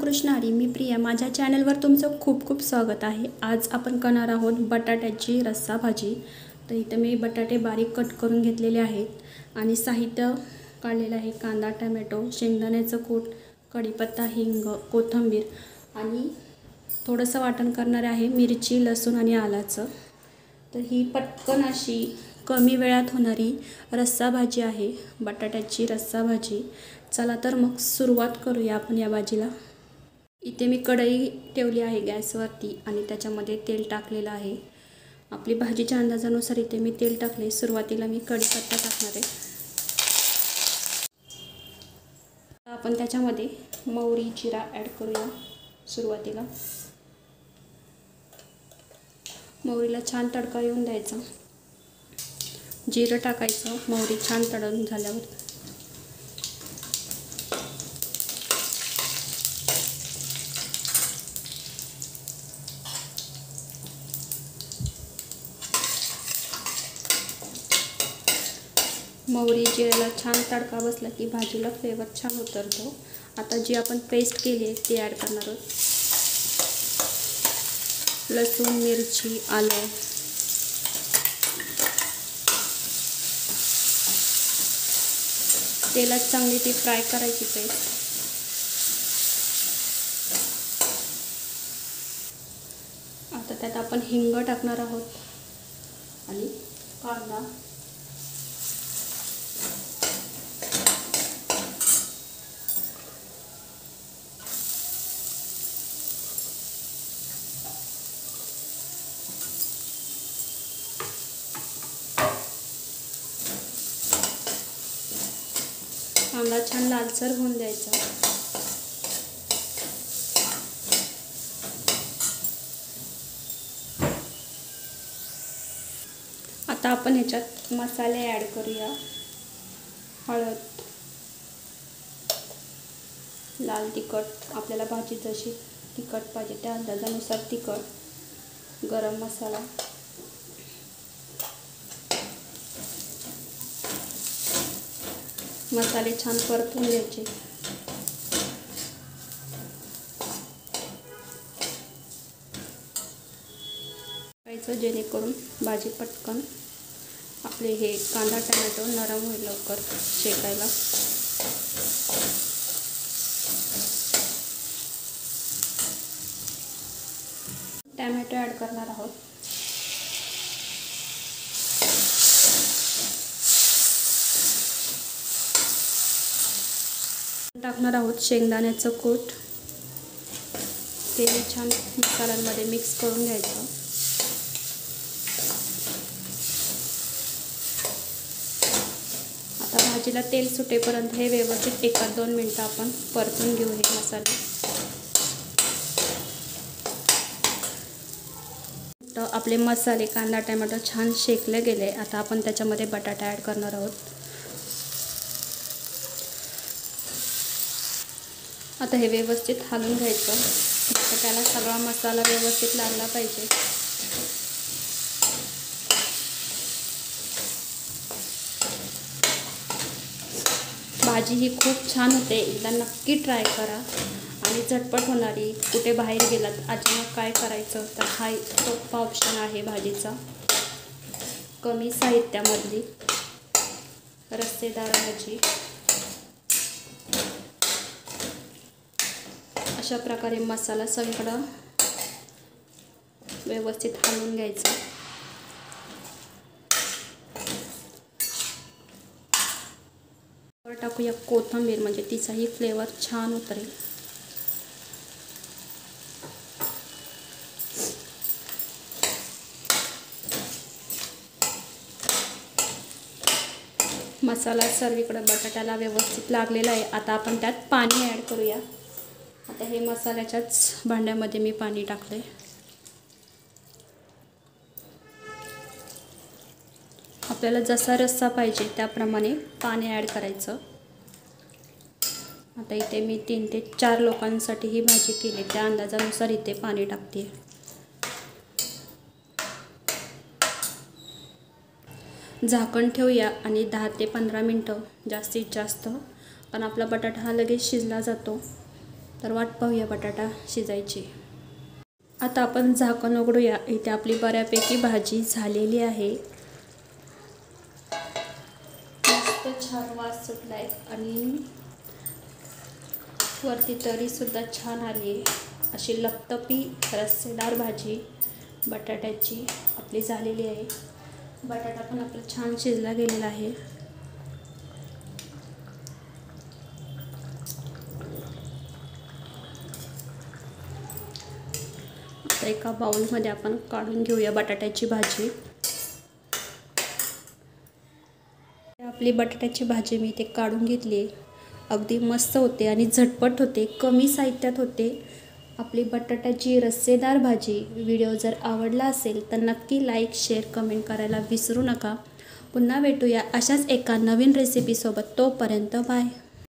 रामकृष्ण हरी. मी प्रिया. माझ्या चॅनलवर तुमचं खूप खूप स्वागत आहे. आज आपण करणार आहोत बटाट्याची रस्सा भाजी. तर इथं मी बटाटे बारीक कट करून घेतलेले आहेत आणि साहित्य काढलेलं आहे. कांदा, टोमॅटो, शेंगदाण्याचं कूट, कढीपत्ता, हिंग, कोथिंबीर आणि थोडंसं वाटण करणार आहे मिरची, लसूण आणि आलाचं. तर ही पटकन अशी कमी वेळात होणारी रस्सा भाजी आहे, बटाट्याची रस्सा भाजी. चला तर मग सुरुवात करूया आपण या भाजीला. इथे मी कढई ठेवली आहे गॅसवरती आणि त्याच्यामध्ये तेल टाकलेलं आहे. आपली भाजीच्या अंदाजानुसार इथे मी तेल टाकले. सुरुवातीला मी कढीपत्ता टाकणार आहे. आपण त्याच्यामध्ये मोहरी, जिरा ॲड करूया. सुरुवातीला मोहरीला छान तडका येऊन द्यायचा. जिरं टाकायचं. मोहरी छान तळून झाल्यावर मोहरी जिऱ्याला छान तडका बसला की भाजीला फ्लेवर छान उतरतो. आता जी आपण पेस्ट केली आहे ती ॲड करणार आहोत. लसूण, मिरची, आलं, तेलात चांगली ती फ्राय करायची पेस्ट. आता त्यात आपण हिंग टाकणार आहोत आणि कांदा, कांदा छान लालसर होऊन द्यायचा. आता आपण ह्याच्यात मसाले ॲड करूया. हळद, लाल तिखट, आपल्याला भाजी जशी तिखट पाहिजे त्या अंदाजानुसार तिखट, गरम मसाला, मसाले छान परतून घ्यायचे. जेणेकरून भाजी पटकन आपले हे कांदा टोमॅटो नरम होईल लवकर शेकायला. टोमॅटो ॲड करणार आहोत. टाकणार आहोत शेंगदाण्याचं कूट. ते छान मसाल्यांमध्ये मिक्स करून घ्यायचं. आता भाजीला तेल सुटेपर्यंत हे व्यवस्थित 1-2 मिनटं आपण परतून घेऊ हे मसाले. तर आपले मसाले, कांदा टोमॅटो छान शेकले गेले. आता आपण त्याच्यामध्ये बटाटा ॲड करणार आहोत. आता हे व्यवस्थित हलवून घ्यायचं. बटाट्याला सगळा मसाला व्यवस्थित लागला पाहिजे. भाजी ही खूप छान होते. एकदा नक्की ट्राय करा आणि झटपट होणारी. कुठे बाहेर गेलात अचानक काय करायचं तर हा सोपा ऑप्शन आहे भाजीचा. कमी साहित्यामधली रस्सेदार भाजी. अशा प्रकारे मसाला सगळीकडं व्यवस्थित हलवून घ्यायचा. टाकूया कोथिंबीर, म्हणजे तिचाही फ्लेवर छान उतरेल. मसाला सर्वीकडे बटाट्याला व्यवस्थित लागलेला आहे. आता आपण त्यात पाणी ॲड करूया. आता हे मसाल्याच्याच भांड्यामध्ये मी पाणी टाकले. आपल्याला जसा रस्सा पाहिजे त्याप्रमाणे पाणी ॲड करायचं. आता इथे मी 3 ते 4 लोकांसाठी ही भाजी केली, त्या अंदाजानुसार इथे पाणी टाकते. झाकण ठेवूया आणि 10 ते 15 मिनटं जास्तीत जास्त, कारण आपला बटाटा हा लगेच शिजला जातो. तर वाट पाहूया बटाटा शिजायची। आता आपण झाकण उघडूया। इथे आपली बऱ्यापैकी भाजी झालेली आहे। मस्त छान वास सुटलाय आणि वरती तरी सुद्धा छान आली। अशी लपतपी रस्सेदार भाजी बटाट्याची आपली झालेली आहे। बटाटा पण आपला छान शिजला गेलेला आहे। आता एका बाउलमध्ये आपण काढून घेऊया बटाट्याची भाजी। आपली बटाट्याची भाजी मी इथे काढून घेतली। अगदी मस्त होते आणि झटपट होते, कमी साहित्यात होते आपली बटाट्याची रस्सेदार भाजी। व्हिडिओ जर आवडला असेल तर नक्की लाईक, शेअर, कमेंट करायला विसरू नका। पुन्हा भेटूया अशाच एका नवीन रेसिपीसोबत। तोपर्यंत बाय।